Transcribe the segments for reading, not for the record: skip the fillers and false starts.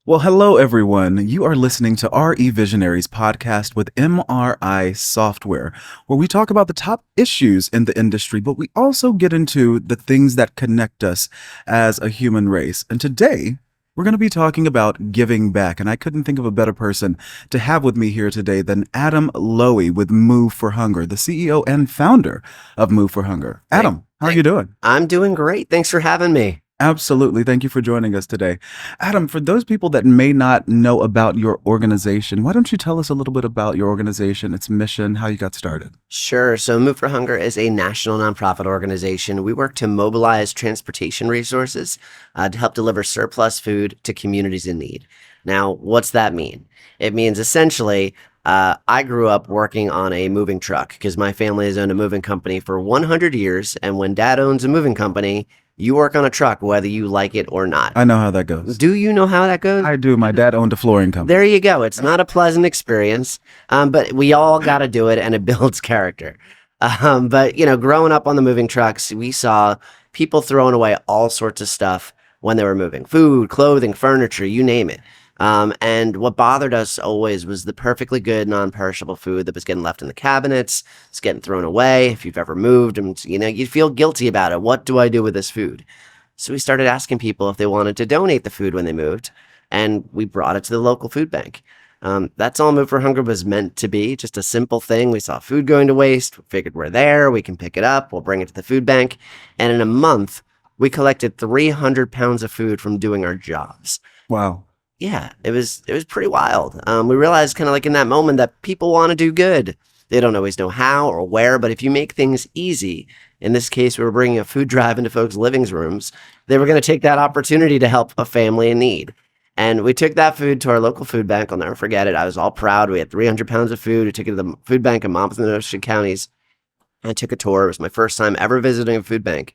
Well, hello, everyone. You are listening to RE Visionaries podcast with MRI Software, where we talk about the top issues in the industry, but we also get into the things that connect us as a human race. And today, we're going to be talking about giving back. And I couldn't think of a better person to have with me here today than Adam Lowy with Move for Hunger, the CEO and founder of Move for Hunger. Adam, how are you doing? I'm doing great. Thanks for having me. Absolutely. Thank you for joining us today. Adam, for those people that may not know about your organization, why don't you tell us a little bit about your organization, its mission, how you got started? Sure. So Move for Hunger is a national nonprofit organization. We work to mobilize transportation resources to help deliver surplus food to communities in need. Now, what's that mean? It means essentially, I grew up working on a moving truck because my family has owned a moving company for 100 years. And when dad owns a moving company, you work on a truck, whether you like it or not. I know how that goes. Do you know how that goes? I do. My dad owned a flooring company. There you go. It's not a pleasant experience, but we all got to do it, and it builds character. But, growing up on the moving trucks, we saw people throwing away all sorts of stuff when they were moving. Food, clothing, furniture, you name it. And what bothered us always was the perfectly good, non-perishable food that was getting left in the cabinets. It's getting thrown away. If you've ever moved, and you feel guilty about it. What do I do with this food? So we started asking people if they wanted to donate the food when they moved, and we brought it to the local food bank. That's all Move for Hunger was meant to be, just a simple thing. We saw food going to waste. We figured we're there. We can pick it up. We'll bring it to the food bank. And in a month, we collected 300 pounds of food from doing our jobs. Wow. Yeah, it was pretty wild. We realized kind of like in that moment that people want to do good. They don't always know how or where, but if you make things easy, in this case, we were bringing a food drive into folks' living rooms, they were going to take that opportunity to help a family in need. And we took that food to our local food bank. I'll never forget it. I was all proud. We had 300 pounds of food. We took it to the food bank in Monmouth and Ocean counties. I took a tour. It was my first time ever visiting a food bank.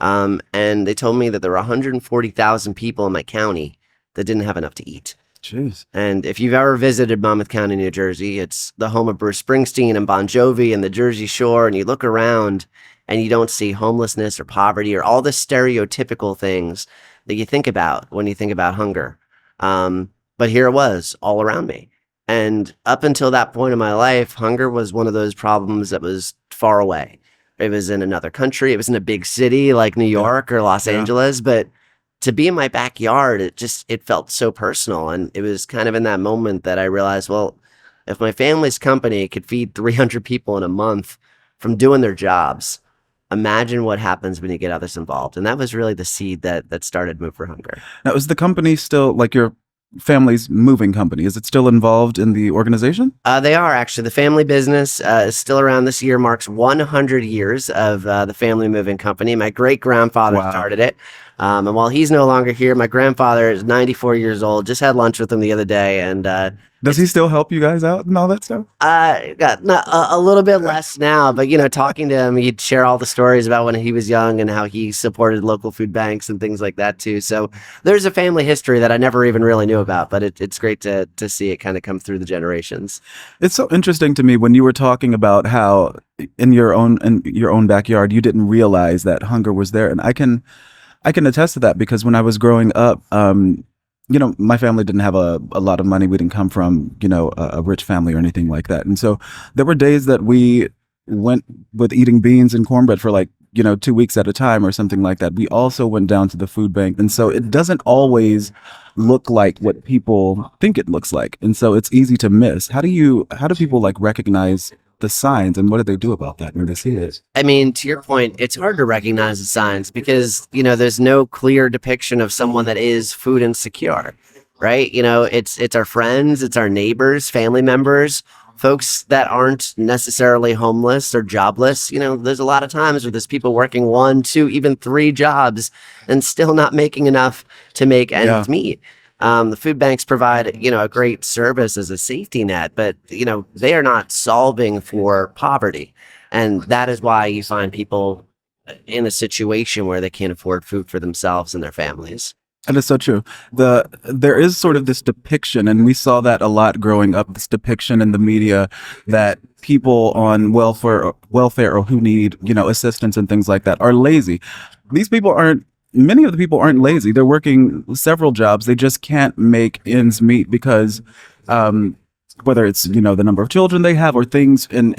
And they told me that there were 140,000 people in my county that didn't have enough to eat. Jeez. And if you've ever visited Monmouth County, New Jersey, it's the home of Bruce Springsteen and Bon Jovi and the Jersey Shore, and you look around and you don't see homelessness or poverty or all the stereotypical things that you think about when you think about hunger. But here it was all around me. And up until that point in my life, hunger was one of those problems that was far away. It was in another country. It was in a big city like New York or Los Angeles, but to be in my backyard, it felt so personal. And it was kind of in that moment that I realized, well, if my family's company could feed 300 people in a month from doing their jobs, imagine what happens when you get others involved. And that was really the seed that started Move for Hunger. Now, is the company still, like your family's moving company, is it still involved in the organization? They are actually. The family business is still around. This year marks 100 years of the family moving company. My great-grandfather started it. And while he's no longer here, my grandfather is 94 years old. Just had lunch with him the other day. And does he still help you guys out and all that stuff? A little bit less now, but talking to him, he'd share all the stories about when he was young and how he supported local food banks and things like that too. So there's a family history that I never even really knew about, but it's great to see it kind of come through the generations. It's so interesting to me when you were talking about how in your own backyard you didn't realize that hunger was there, and I can attest to that because when I was growing up, my family didn't have a lot of money. We didn't come from, a rich family or anything like that. And so there were days that we went with eating beans and cornbread for 2 weeks at a time or something like that. We also went down to the food bank. And so it doesn't always look like what people think it looks like. And so it's easy to miss. How do people recognize the signs, and what do they do about that when they see it? I mean, to your point, it's hard to recognize the signs because, there's no clear depiction of someone that is food insecure, right? It's our friends, it's our neighbors, family members, folks that aren't necessarily homeless or jobless. There's a lot of times where there's people working 1, 2, even 3 jobs and still not making enough to make ends meet. The food banks provide, a great service as a safety net, but, they are not solving for poverty. And that is why you find people in a situation where they can't afford food for themselves and their families. And it's so true. There is sort of this depiction, and we saw that a lot growing up. This depiction in the media that people on welfare, or who need assistance and things like that are lazy. These people aren't. Many of the people aren't lazy. They're working several jobs. They just can't make ends meet because, um, whether it's the number of children they have or things in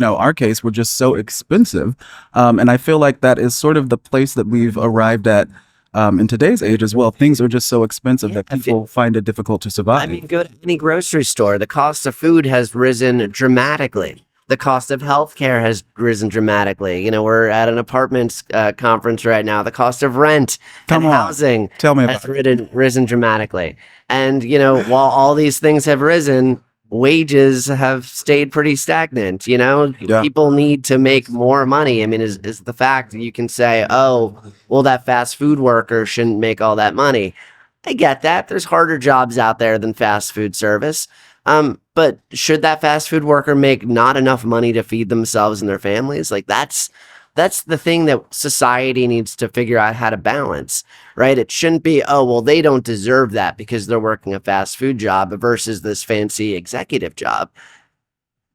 our case were just so expensive, and I feel like that is sort of the place that we've arrived at in today's age as well. Things are just so expensive that people find it difficult to I survive. mean, go to any grocery store. The cost of food has risen dramatically. The cost of healthcare has risen dramatically. We're at an apartments conference right now. The cost of rent and Come on, housing tell me has about it. risen dramatically. And, while all these things have risen, wages have stayed pretty stagnant. Yeah, People need to make more money. I mean, is the fact that you can say, oh, well, that fast food worker shouldn't make all that money. I get that. There's harder jobs out there than fast food service. But should that fast food worker make not enough money to feed themselves and their families? Like that's the thing that society needs to figure out how to balance, right? It shouldn't be, oh, well, they don't deserve that because they're working a fast food job versus this fancy executive job.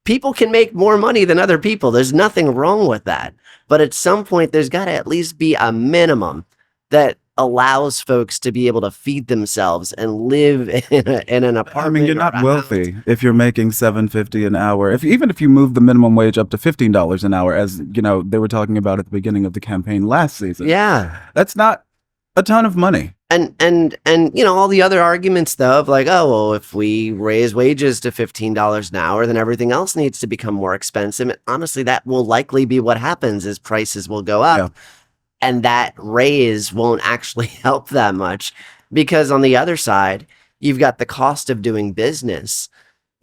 People can make more money than other people. There's nothing wrong with that. But at some point, there's got to at least be a minimum that allows folks to be able to feed themselves and live in an I mean, apartment you're or not a house. wealthy if you're making $7.50 an hour. Even if you move the minimum wage up to $15 an hour, as they were talking about at the beginning of the campaign last season, Yeah. that's not a ton of money. And all the other arguments though of like, oh, well, if we raise wages to $15 an hour, then everything else needs to become more expensive. And honestly, that will likely be what happens is prices will go Yeah. up. And that raise won't actually help that much because on the other side, you've got the cost of doing business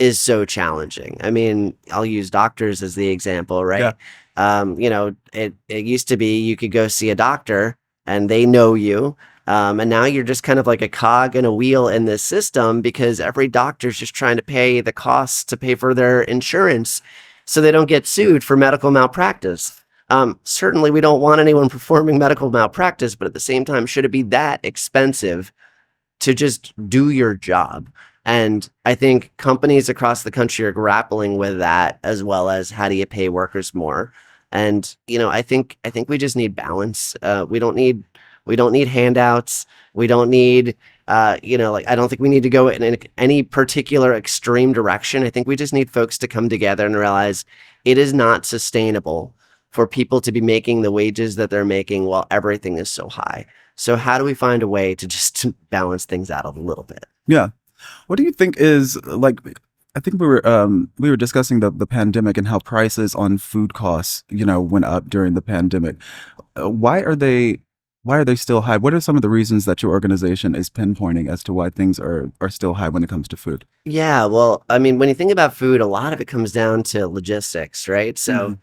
is so challenging. I mean, I'll use doctors as the example, Yeah. right? It used to be you could go see a doctor and they know you. And now you're just kind of like a cog in a wheel in this system because every doctor's just trying to pay the costs to pay for their insurance so they don't get sued for medical malpractice. Certainly, we don't want anyone performing medical malpractice, but at the same time, should it be that expensive to just do your job? And I think companies across the country are grappling with that as well as how do you pay workers more? And I think we just need balance. We don't need handouts. We don't need I don't think we need to go in any particular extreme direction. I think we just need folks to come together and realize it is not sustainable for people to be making the wages that they're making while everything is so high. So how do we find a way to just balance things out a little bit? Yeah. What do you think is like? I think we were discussing the pandemic and how prices on food costs went up during the pandemic. Why are they still high? What are some of the reasons that your organization is pinpointing as to why things are still high when it comes to food? Yeah, well, I mean, when you think about food, a lot of it comes down to logistics, right? So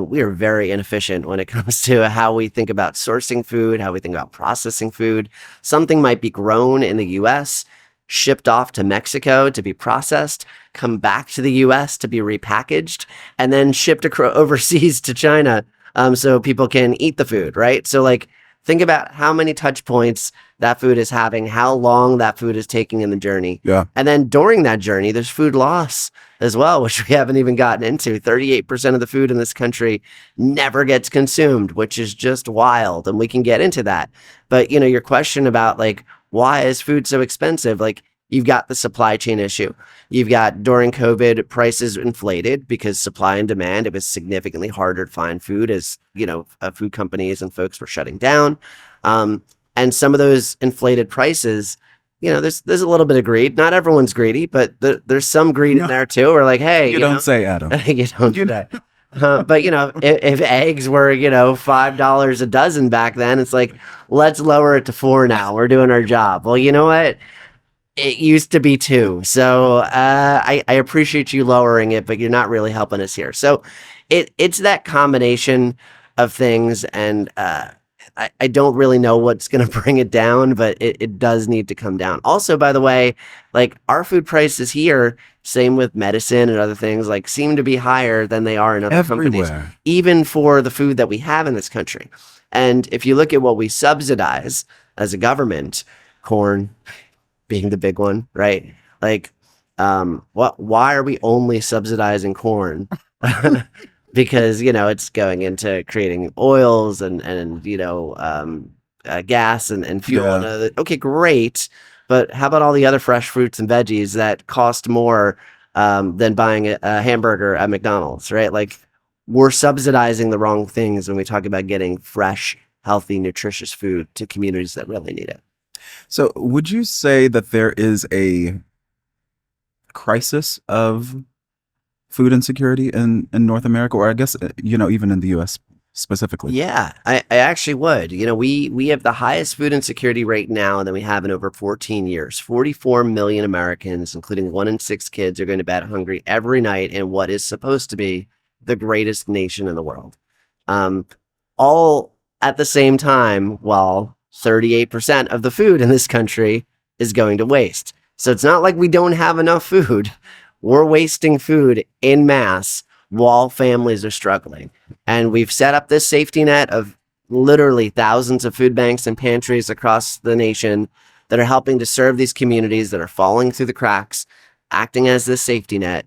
we are very inefficient when it comes to how we think about sourcing food, how we think about processing food. Something might be grown in the US, shipped off to Mexico to be processed, come back to the US to be repackaged, and then shipped overseas to China so people can eat the food, right? So, like, think about how many touch points that food is having, how long that food is taking in the journey. Yeah. And then during that journey, there's food loss as well, which we haven't even gotten into. 38% of the food in this country never gets consumed, which is just wild. And we can get into that. But, your question about like, why is food so expensive? Like, you've got the supply chain issue. You've got during COVID, prices inflated because supply and demand, it was significantly harder to find food as, food companies and folks were shutting down. And some of those inflated prices, there's a little bit of greed. Not everyone's greedy, but there's some greed in there too. We're like, hey, You don't say, Adam. you don't do that. But if eggs were $5 a dozen back then, it's like, let's lower it to $4 now. We're doing our job. Well, you know what? It used to be 2. So I appreciate you lowering it, but you're not really helping us here. So it's that combination of things, and I don't really know what's going to bring it down, but it does need to come down. Also, by the way, like our food prices here, same with medicine and other things, like seem to be higher than they are in other companies, Everywhere. even for the food that we have in this country. And if you look at what we subsidize as a government, corn being the big one, right? Like, why are we only subsidizing corn? Because, it's going into creating oils and gas and fuel. Yeah. Okay, great. But how about all the other fresh fruits and veggies that cost more than buying a hamburger at McDonald's, right? Like, we're subsidizing the wrong things when we talk about getting fresh, healthy, nutritious food to communities that really need it. So, would you say that there is a crisis of food insecurity in North America, or I guess even in the U.S. specifically? Yeah, I actually would. We have the highest food insecurity rate now than we have in over 14 years. 44 million Americans, including 1 in 6 kids, are going to bed hungry every night in what is supposed to be the greatest nation in the world. All at the same time, while 38% of the food in this country is going to waste. So it's not like we don't have enough food. We're wasting food in mass while families are struggling. And we've set up this safety net of literally thousands of food banks and pantries across the nation that are helping to serve these communities that are falling through the cracks, acting as this safety net.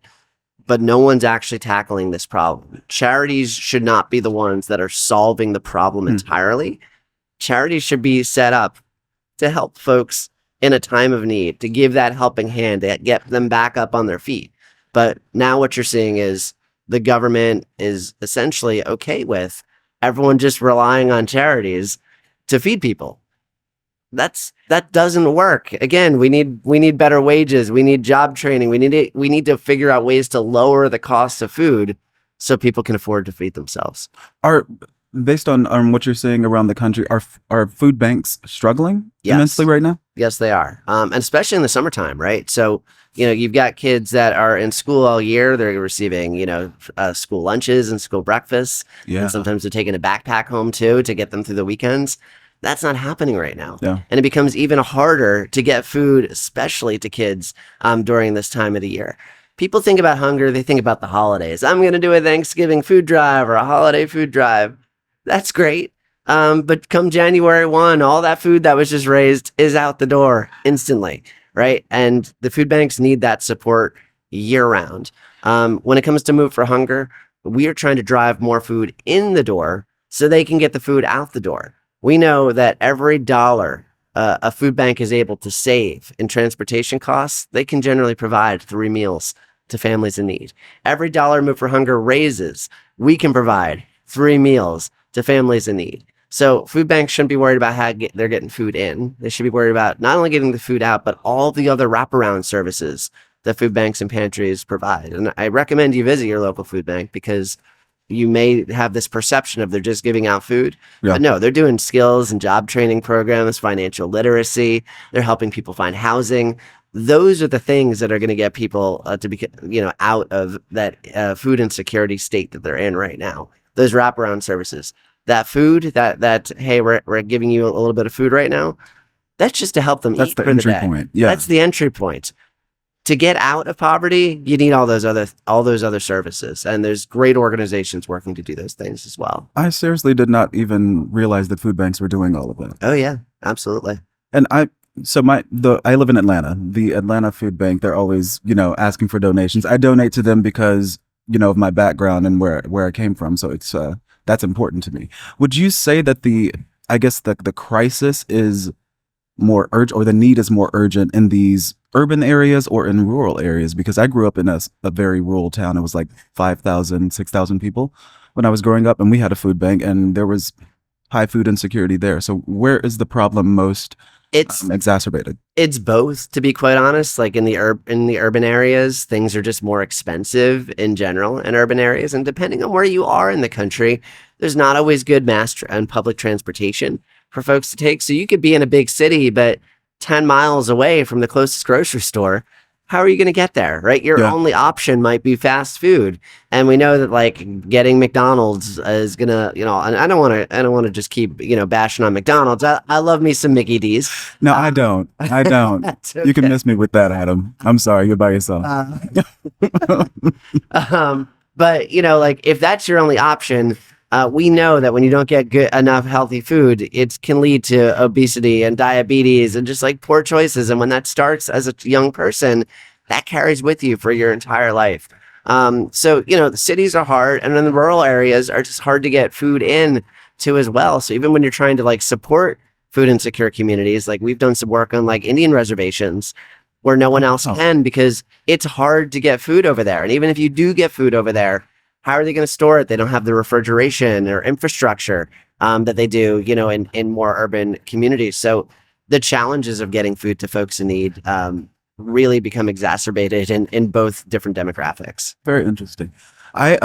But no one's actually tackling this problem. Charities should not be the ones that are solving the problem entirely. Charities should be set up to help folks in a time of need, to give that helping hand, to get them back up on their feet. But now what you're seeing is the government is essentially okay with everyone just relying on charities to feed people. That doesn't work. Again, we need better wages. We need job training. We need to figure out ways to lower the cost of food so people can afford to feed themselves. Based on what you're seeing around the country, are food banks struggling immensely right now? Yes, they are. And especially in the summertime, right? So, you've got kids that are in school all year. They're receiving, school lunches and school breakfasts. Yeah. And sometimes they're taking a backpack home too to get them through the weekends. That's not happening right now. Yeah. And it becomes even harder to get food, especially to kids during this time of the year. People think about hunger. They think about the holidays. I'm going to do a Thanksgiving food drive or a holiday food drive. That's great. But come January 1, all that food that was just raised is out the door instantly, right? And the food banks need that support year round. When it comes to Move for Hunger, we are trying to drive more food in the door so they can get the food out the door. We know that every dollar a food bank is able to save in transportation costs, they can generally provide 3 meals to families in need. Every dollar Move for Hunger raises, we can provide 3 meals to families in need. So food banks shouldn't be worried about how they're getting food in. They should be worried about not only getting the food out, but all the other wraparound services that food banks and pantries provide. And I recommend you visit your local food bank because you may have this perception of they're just giving out food. Yeah. But no, they're doing skills and job training programs, financial literacy. They're helping people find housing. Those are the things that are going to get people to be, out of that food insecurity state that they're in right now. Those wraparound services, that food, that hey, we're giving you a little bit of food right now. That's just to help them That's eat the for entry the day. point. Yeah. That's the entry point. To get out of poverty, you need all those other services, and there's great organizations working to do those things as well. I seriously did not even realize that food banks were doing all of that. Oh yeah, absolutely. And I live in Atlanta. The Atlanta Food Bank, they're always, asking for donations. I donate to them because, of my background and where I came from. So it's that's important to me. Would you say that the crisis is more urgent, or the need is more urgent in these urban areas or in rural areas? Because I grew up in a very rural town. It was like 5,000, 6,000 people when I was growing up, and we had a food bank, and there was high food insecurity there. So where is the problem most exacerbated? It's both, to be quite honest. Like in the urban areas, things are just more expensive in general in urban areas, and depending on where you are in the country, there's not always good mass and public transportation for folks to take. So you could be in a big city, but 10 miles away from the closest grocery store. How are you going to get there, right? Your only option might be fast food. And we know that like getting McDonald's is going to, and I don't want to just keep, bashing on McDonald's. I love me some Mickey D's. No, I don't. That's okay. You can miss me with that, Adam. I'm sorry. You're by yourself. But like if that's your only option, We know that when you don't get good enough healthy food, it can lead to obesity and diabetes and just like poor choices. And when that starts as a young person, that carries with you for your entire life. So, the cities are hard, and then the rural areas are just hard to get food in to as well. So even when you're trying to like support food insecure communities, like we've done some work on like Indian reservations where no one else can because it's hard to get food over there. And even if you do get food over there, how are they going to store it? They don't have the refrigeration or infrastructure that they do, in more urban communities. So the challenges of getting food to folks in need really become exacerbated in both different demographics. Very interesting. I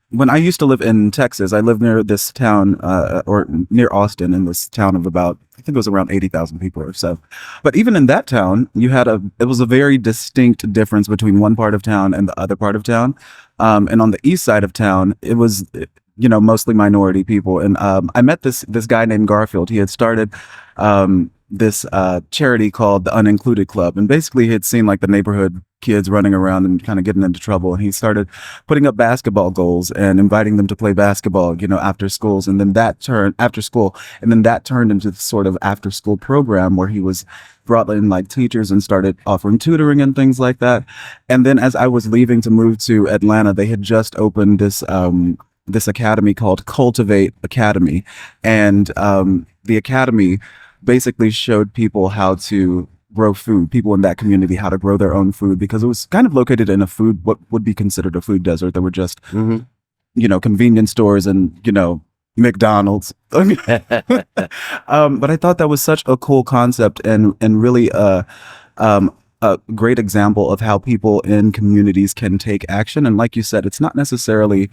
when I used to live in Texas, I lived near this town or near Austin, in this town of about, I think it was around 80,000 people or so. But even in that town, it was a very distinct difference between one part of town and the other part of town. And on the east side of town, it was mostly minority people. And I met this guy named Garfield. He had started this charity called the Unincluded Club, and basically he had seen like the neighborhood kids running around and kind of getting into trouble, and he started putting up basketball goals and inviting them to play basketball after schools, and then that turned after school, and then that turned into this sort of after school program where he was brought in like teachers and started offering tutoring and things like that. And then as I was leaving to move to Atlanta, they had just opened this academy called Cultivate Academy, and the academy basically showed people how to grow food, people in that community, how to grow their own food, because it was kind of located in what would be considered a food desert. There were just, convenience stores and, McDonald's. But I thought that was such a cool concept and really a great example of how people in communities can take action. And like you said, it's not necessarily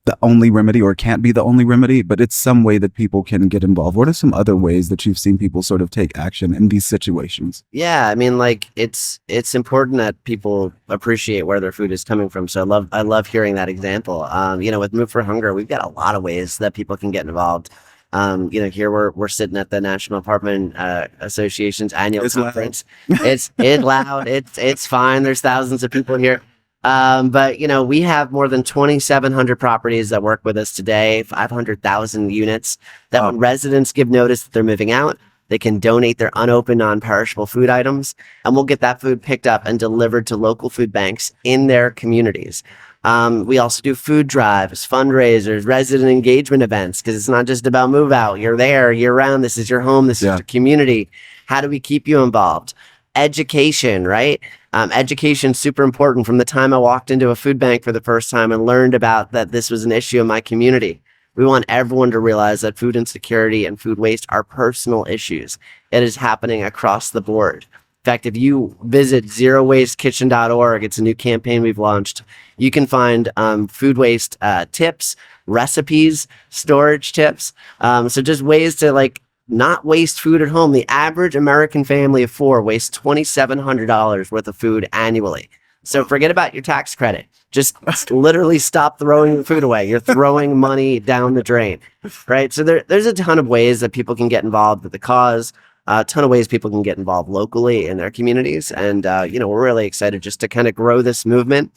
the only remedy, or can't be the only remedy, but it's some way that people can get involved. What are some other ways that you've seen people sort of take action in these situations? Yeah, I mean, like it's important that people appreciate where their food is coming from. So I love hearing that example. With Move for Hunger, we've got a lot of ways that people can get involved. Here we're sitting at the National Apartment Association's annual conference. It's loud. It's fine. There's thousands of people here. But we have more than 2,700 properties that work with us today, 500,000 units that when residents give notice that they're moving out, they can donate their unopened, non-perishable food items, and we'll get that food picked up and delivered to local food banks in their communities. We also do food drives, fundraisers, resident engagement events, because it's not just about move out. You're there year round. This is your home. This is your community. How do we keep you involved? Education, right? Education super important. From the time I walked into a food bank for the first time and learned about that this was an issue in my community. We want everyone to realize that food insecurity and food waste are personal issues. It is happening across the board. In fact, if you visit zerowastekitchen.org, it's a new campaign we've launched. You can find food waste tips, recipes, storage tips. So just ways to not waste food at home. The average American family of four wastes $2,700 worth of food annually. So forget about your tax credit. Just literally stop throwing food away. You're throwing money down the drain, right? So there's a ton of ways that people can get involved with the cause, a ton of ways people can get involved locally in their communities. And, we're really excited just to kind of grow this movement.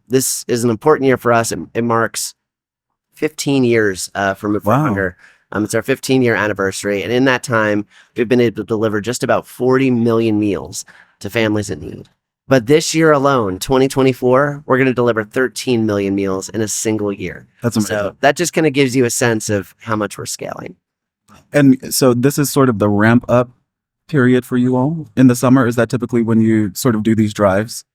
This is an important year for us. It marks 15 years for Move for Hunger. It's our 15-year anniversary. And in that time, we've been able to deliver just about 40 million meals to families in need. But this year alone, 2024, we're going to deliver 13 million meals in a single year. That's amazing. So that just kind of gives you a sense of how much we're scaling. And so this is sort of the ramp up period for you all in the summer. Is that typically when you sort of do these drives?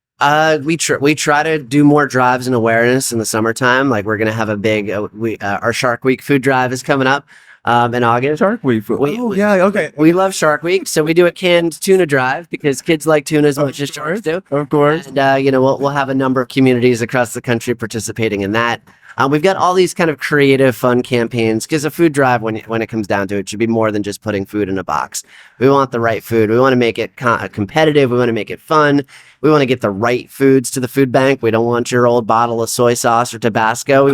We try to do more drives and awareness in the summertime. Like we're going to have a big, our Shark Week food drive is coming up in August. Shark Week. Okay. We love Shark Week. So we do a canned tuna drive because kids like tuna as much as sharks do. Of course. And, we'll have a number of communities across the country participating in that. We've got all these kind of creative, fun campaigns because a food drive, when it comes down to it, should be more than just putting food in a box. We want the right food. We want to make it competitive. We want to make it fun. We want to get the right foods to the food bank. We don't want your old bottle of soy sauce or Tabasco. We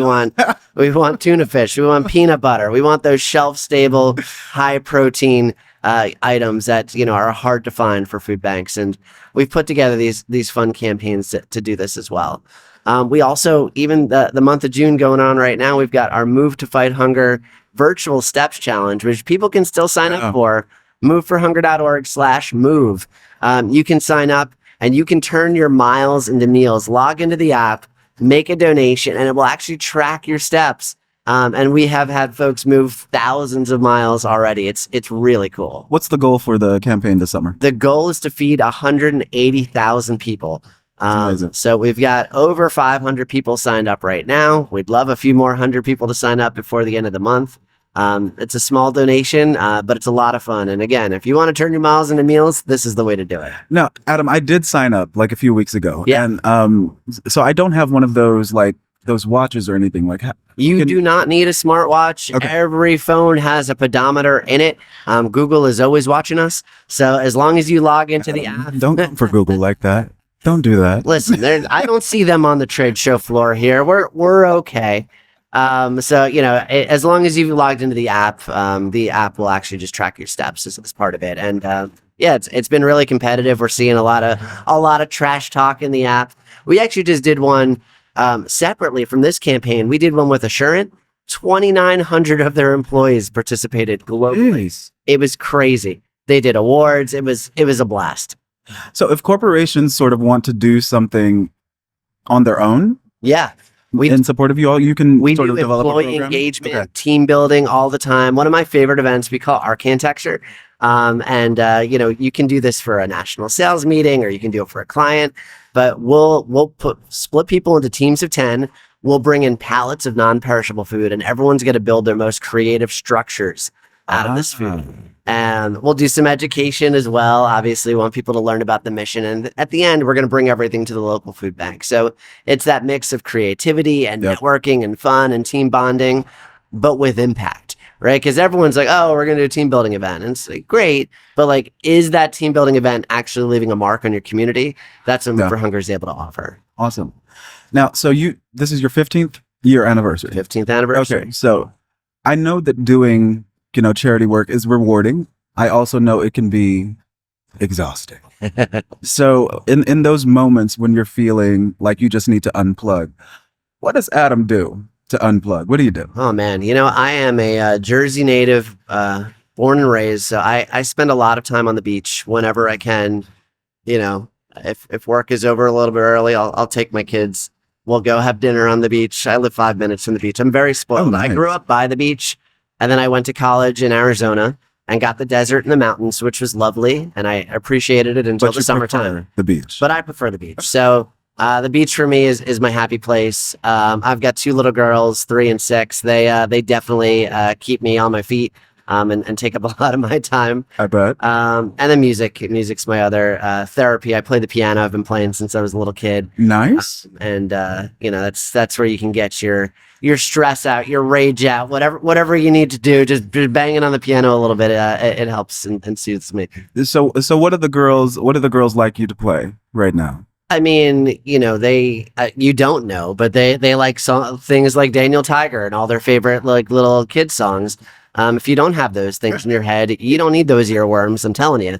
want tuna fish. We want peanut butter. We want those shelf-stable, high-protein items that are hard to find for food banks. And we've put together these fun campaigns to do this as well. We also, even the month of June going on right now, we've got our Move to Fight Hunger virtual steps challenge, which people can still sign up for. moveforhunger.org/move. You can sign up and you can turn your miles into meals. Log into the app, make a donation, and it will actually track your steps. And we have had folks move thousands of miles already. It's really cool. What's the goal for the campaign this summer? The goal is to feed 180,000 people. Amazing. So we've got over 500 people signed up right now. We'd love a few more 100 people to sign up before the end of the month. It's a small donation, but it's a lot of fun. And again, if you want to turn your miles into meals, this is the way to do it. Now, Adam, I did sign up like a few weeks ago. Yeah. And so I don't have one of those like those watches or anything like that. You do not need a smartwatch. Okay. Every phone has a pedometer in it. Google is always watching us. So as long as you log into the app. Don't come for Google like that. Don't do that. Listen, I don't see them on the trade show floor here. We're okay. So, as long as you've logged into the app will actually just track your steps as part of it. And yeah, it's been really competitive. We're seeing a lot of trash talk in the app. We actually just did one separately from this campaign. We did one with Assurant. 2,900 of their employees participated globally. Jeez. It was crazy. They did awards. It was a blast. So if corporations sort of want to do something on their own, Yeah. in support of you all, you can We sort do of develop a employee program? engagement, Okay. team building all the time. One of my favorite events we call Architecture. You can do this for a national sales meeting or you can do it for a client, but we'll split people into teams of 10. We'll bring in pallets of non-perishable food and everyone's going to build their most creative structures out of this food. And we'll do some education as well. Obviously, we want people to learn about the mission. And at the end, we're going to bring everything to the local food bank. So it's that mix of creativity and Yep. networking and fun and team bonding, but with impact, right? Because everyone's like, oh, we're going to do a team building event. And it's like, great. But like, is that team building event actually leaving a mark on your community? That's what Move for Hunger is able to offer. Awesome. Now, so this is your 15th year anniversary. 15th anniversary. Okay. So I know that doing, charity work is rewarding. I also know it can be exhausting. So in those moments when you're feeling like you just need to unplug, what does Adam do to unplug? What do you do? Oh man, I am a Jersey native, born and raised. So I spend a lot of time on the beach whenever I can. If work is over a little bit early, I'll take my kids. We'll go have dinner on the beach. I live 5 minutes from the beach. I'm very spoiled. Oh, nice. I grew up by the beach, and then I went to college in Arizona and got the desert and the mountains, which was lovely, and I appreciated it until But the you summertime. prefer the beach. But I prefer the beach. So the beach for me is my happy place. I've got 2 little girls, 3 and 6. They definitely keep me on my feet and take up a lot of my time. I bet. And then music's my other therapy. I play the piano. I've been playing since I was a little kid. Nice. And that's where you can get your stress out, your rage out, whatever you need to do. Just banging on the piano a little bit. It helps and soothes me. So what are the girls like you to play right now? I mean, they you don't know, but they like things like Daniel Tiger and all their favorite like little kid songs. If you don't have those things in your head, you don't need those earworms. I'm telling you.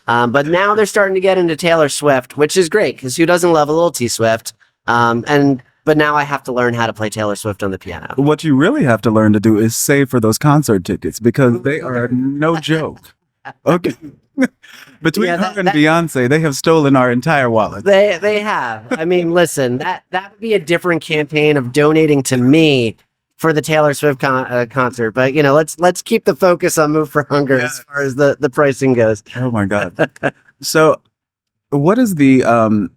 But now they're starting to get into Taylor Swift, which is great because who doesn't love a little T Swift? But now I have to learn how to play Taylor Swift on the piano. What you really have to learn to do is save for those concert tickets because they are no joke. Okay. Between her and Beyonce, they have stolen our entire wallet. They have. I mean, listen, that would be a different campaign of donating to me for the Taylor Swift concert. But let's keep the focus on Move for Hunger as far as the pricing goes. Oh my God. So what is the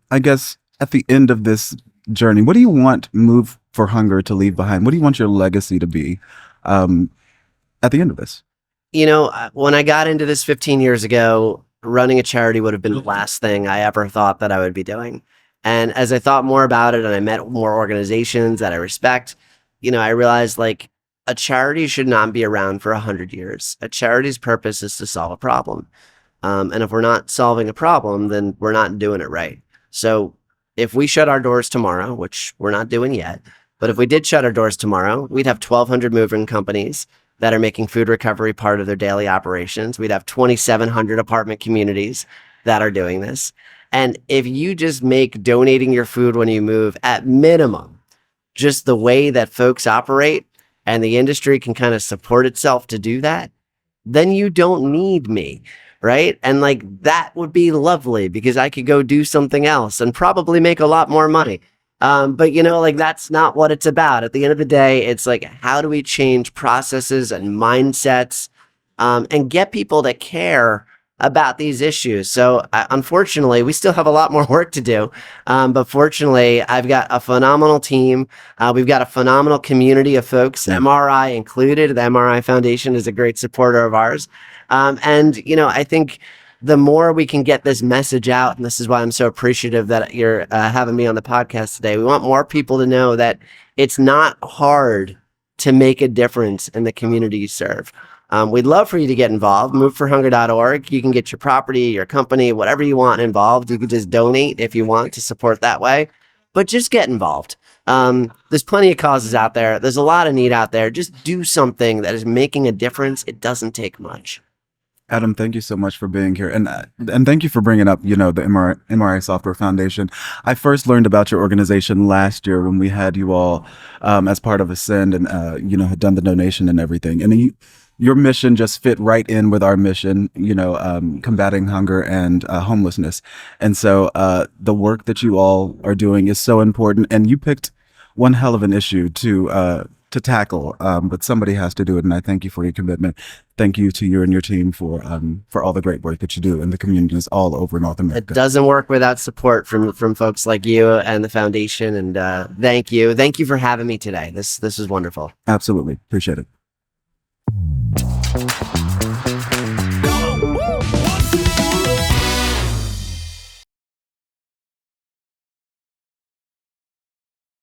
I guess at the end of this journey, what do you want Move for Hunger to leave behind? What do you want your legacy to be at the end of this? When I got into this 15 years ago, running a charity would have been the last thing I ever thought that I would be doing. And as I thought more about it and I met more organizations that I respect, I realized like a charity should not be around for 100 years. A charity's purpose is to solve a problem. And if we're not solving a problem, then we're not doing it right. So if we shut our doors tomorrow, which we're not doing yet, but if we did shut our doors tomorrow, we'd have 1,200 moving companies that are making food recovery part of their daily operations. We'd have 2,700 apartment communities that are doing this. And if you just make donating your food when you move at minimum, just the way that folks operate and the industry can kind of support itself to do that, then you don't need me. Right. And like that would be lovely because I could go do something else and probably make a lot more money. But like that's not what it's about. At the end of the day, it's like, how do we change processes and mindsets and get people to care about these issues? So unfortunately, we still have a lot more work to do. But fortunately, I've got a phenomenal team. We've got a phenomenal community of folks, MRI included. The MRI Foundation is a great supporter of ours. And I think the more we can get this message out, and this is why I'm so appreciative that you're having me on the podcast today. We want more people to know that it's not hard to make a difference in the community you serve. We'd love for you to get involved. MoveForHunger.org. You can get your property, your company, whatever you want involved. You can just donate if you want to support that way, but just get involved. There's plenty of causes out there. There's a lot of need out there. Just do something that is making a difference. It doesn't take much. Adam, thank you so much for being here, and thank you for bringing up, the MRI Software Foundation. I first learned about your organization last year when we had you all as part of Ascend, and had done the donation and everything. And your mission just fit right in with our mission, combating hunger and homelessness. And so the work that you all are doing is so important, and you picked one hell of an issue to tackle, but somebody has to do it, and I thank you for your commitment. Thank you to you and your team for all the great work that you do in the communities all over North America. It doesn't work without support from folks like you and the foundation, and thank you for having me today. This is wonderful. Absolutely, appreciate it.